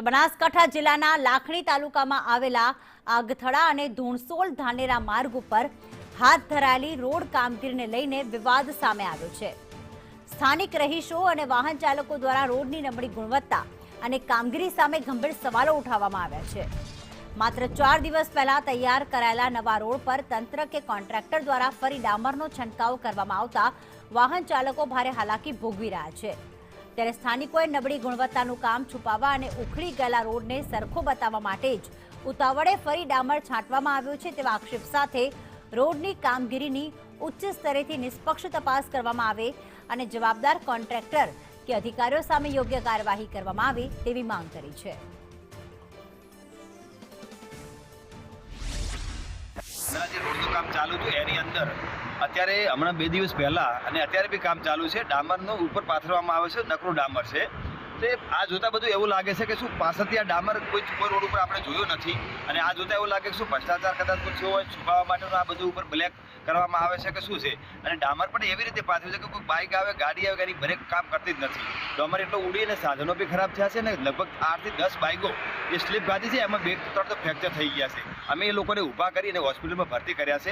તો બનાસકાંઠા જિલ્લાના લાખણી તાલુકામાં આવેલા આગથડા અને ધૂણસોલ ધાનેરા માર્ગ ઉપર હાથ ધરાયેલી રોડ કામગીરીને લઈને વિવાદ સામે આવ્યો છે। સ્થાનિક રહીશો અને વાહન ચાલકો દ્વારા રોડની નબળી ગુણવત્તા અને કામગીરી સામે ગંભીર સવાલો ઉઠાવવામાં આવ્યા છે। માત્ર 4 દિવસ પહેલા તૈયાર કરાયેલા નવા રોડ પર તંત્ર કે કોન્ટ્રાક્ટર દ્વારા ફરી ડામરનો છંટકાવ કરવામાં આવતા વાહન ચાલકો ભારે હાલાકી ભોગવી રહ્યા છે। ત્યારે સ્થાનિકોએ નબળી ગુણવત્તાનું કામ છુપાવવા અને ઉખડી ગયેલા રોડને સરખો બતાવવા માટે જ ઉતાવળે ફરી ડામર છાંટવામાં આવ્યો છે તેવા આક્ષેપ સાથે રોડની કામગીરીની ઉચ્ચ સ્તરેથી નિષ્પક્ષ તપાસ કરવામાં આવે અને જવાબદાર કોન્ટ્રાક્ટર કે અધિકારીઓ સામે યોગ્ય કાર્યવાહી કરવામાં આવે તેવી માંગ કરી છે। રોડનું કામ ચાલુ હતું એની અંદર અત્યારે હમણાં 2 દિવસ પહેલા અને અત્યારે બી કામ ચાલુ છે। ડામરનો ઉપર પાથરવામાં આવે છે, નકરું ડામર છે। તે આ જોતા બધું એવું લાગે છે કે શું પાછળથી આ ડામર કોઈ રોડ ઉપર આપણે જોયો નથી અને આ જોતા એવું લાગે કે શું ભ્રષ્ટાચાર કદાચ કોઈ થયો હોય, છુપાવવા માટેનું આ બધું ઉપર બ્લેક કરવામાં આવે છે કે શું છે। અને ડામર પણ એવી રીતે પાથર્યું છે કે કોઈ બાઇક આવે, ગાડી આવે, એની બ્રેક કામ કરતી જ નથી। ડામર એટલો ઉડીને સાધનો બી ખરાબ થયા છે ને લગભગ 8 થી 10 બાઇકો એ સ્લીપ ખાધી છે, એમાં 2-3 તો ફ્રેક્ચર થઈ ગયા છે। અમે એ લોકોને ઊભા કરીને હોસ્પિટલમાં ભરતી કર્યા છે।